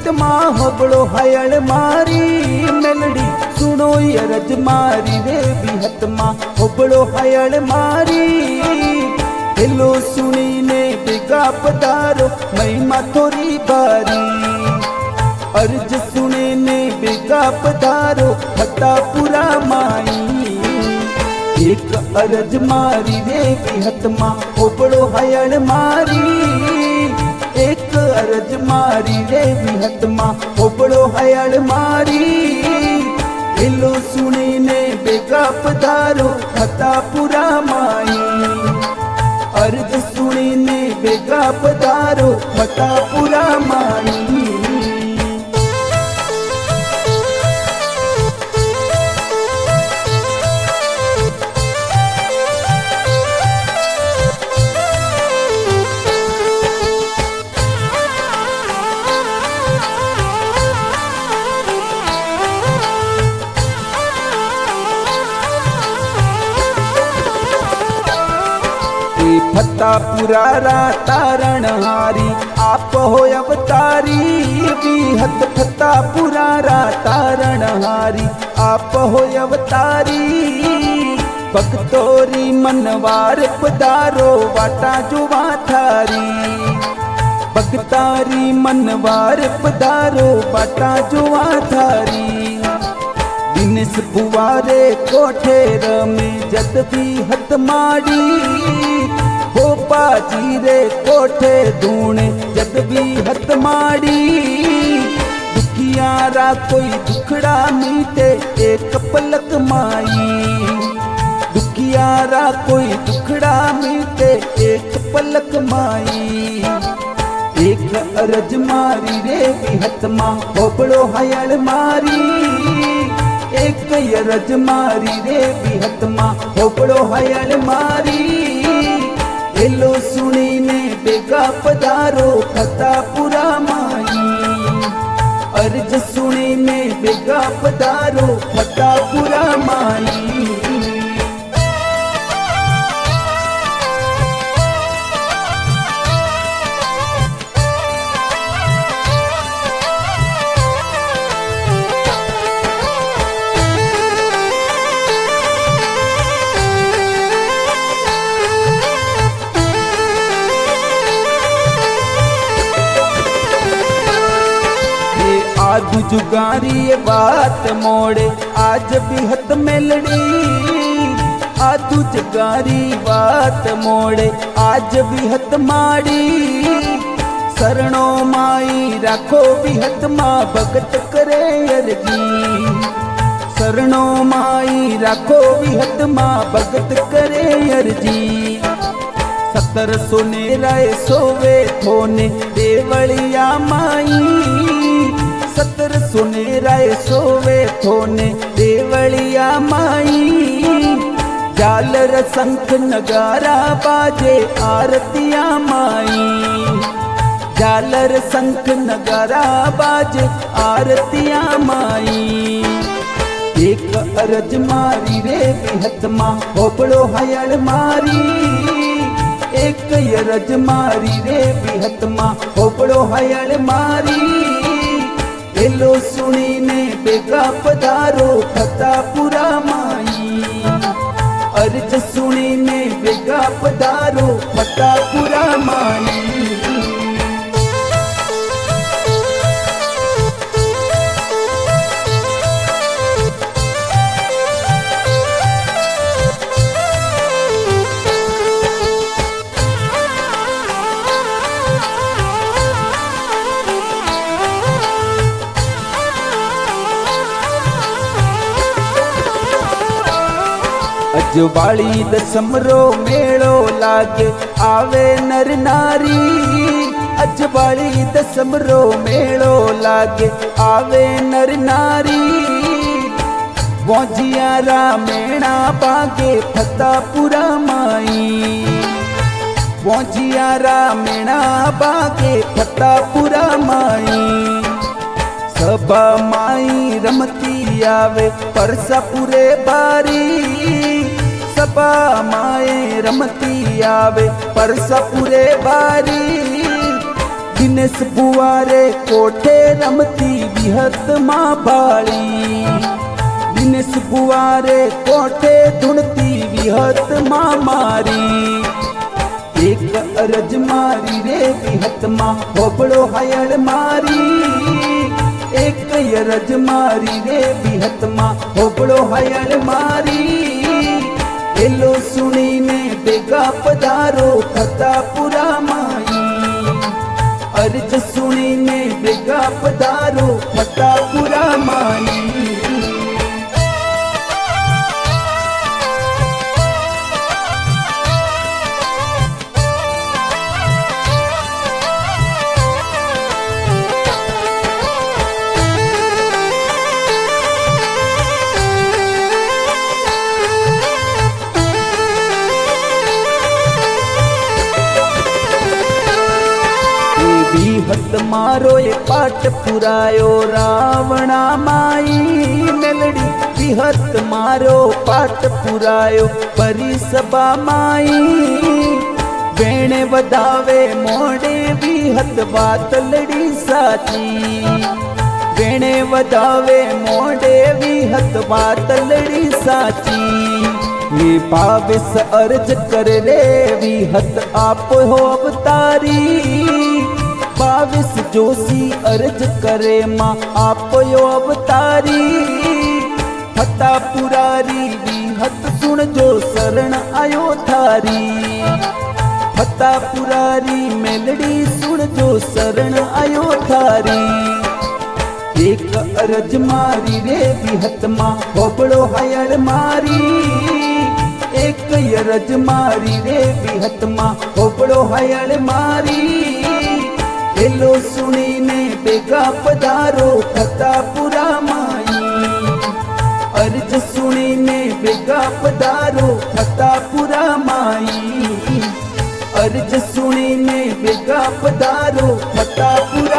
बिहत माँ होबड़ो हयल मारी मेलड़ी सुनो अरज मारी रे बिहत माँ होबड़ो हयल मारी हेलो सुनी ने बेगा पधारो महिमा थोड़ी बारी अर्ज सुने ने बेगा पधारो फतापुरा माई एक अरज मारी रे बिहत माँ होबड़ो हयल मारी एक अरज मारी रे बिहत माँ होबड़ो हयल मारी हेलो सुने ने बेगा पधारो फतापुरा माई अर्ज सुने ने बेगा पधारो फतापुरा माई फतापुरा रा तारण हारी आप हो अवतारी बिहत फतापुरा रा तारण हारी आप हो अवतारी भक्तोरी मनवार पधारो वाटा जो वाथारी भक्तारी मनवार पधारो वाटा जो वाथारी दिनेश बुवारे कोठेर में जद भी हत माड़ी गोपा जी रे कोठे धूणे जद भी हत माड़ी दुखियारा कोई दुखड़ा मीटे एक पलक माई दुखियारा कोई दुखड़ा मीटे एक पलक माई एक अरज मारी रे बिहत माँ होबड़ो हयल मारी एक अरज मारी रे बिहत माँ होबड़ो हयल मारी हेलो सुनी ने बेगा पधारो फतापुरा माई अर्ज सुनी ने बेगा पधारो फतापुरा माई आदू जुगारी ये बात मोड़े आज बिहत मेलड़ी आदू जुगारी बात मोड़े आज बिहत माड़ी शरणो माई राखो बिहत माँ भगत करे अर्जी शरणो माई राखो बिहत माँ भगत करे अर्जी 1700 राय सोवे थोने देवलिया माई 1700 राय सोवे थोने देवलिया माई झालर शंख नगारा बाजे आरतिया माई झालर शंख नगारा बाजे आरतिया माई एक अरज मारी रे बिहत माँ होबड़ो हयल मारी एक अरज मारी रे बिहत माँ होबड़ो हयल मारी हेलो सुनी ने बेगा पधारो फतापुरा माई अर्ज सुनी ने बेगा पधारो फतापुरा माई अजवाड़ी दसमरो मेड़ो लागे आवे नर नारी अजवाड़ी दसमरो मेड़ो लागे आवे नर नारी वोजियारा मेणा बागे फतापुरा माई वोजियारा मेणा बागे फतापुरा माई सभा माई रमती आवे परसापुरे बारी सभा माए रमती आवे परसापुरे बारी દિનેશ બુવારે કોઠે રમતી વિહત માં ભાળી દિનેશ બુવારે કોઠે ધૂણતી વિહત માં મારી એક અરજ મારી રે વિહત માં હોબળો હાયળ મારી એક અરજ મારી રે વિહત માં હોબળો હાયળ મારી એલો સુણીને ભેગા પધારો થતા પુરા માઈ અરજ સુણીને ભેગા પધારો થતા પુરા માઈ વિહત મારો એ પાઠ પુરાયો રાવણા માઈ મેલડી વિહત મારો પાઠ પુરાયો પરિસભા માઈ વેણે વધાવે મોડે વિહત વાતલડી સાચી વેણે વધાવે મોડે વિહત વાતલડી સાચી લે પાવિસ અરજ કર રે વિહત આપ હો અવતારી 22 जोशी अर्ज करे माँ आप यो अवतारी हता पुरारी विहत सुन जो शरण आयो थारी हता पुरारी मेलडी सुन जो शरण आयो थारी एक अरज मारी रे विहत माँ होबड़ो हायड़ मारी एक अरज मारी रे विहत माँ होबड़ो हायड़ मारी एलो सुनीने बेगा पधारो थता पुरा माई अर्ज सुनीने बेगा पधारो थता पुरा माई अर्ज सुनीने बेगा पधारो थता पुरा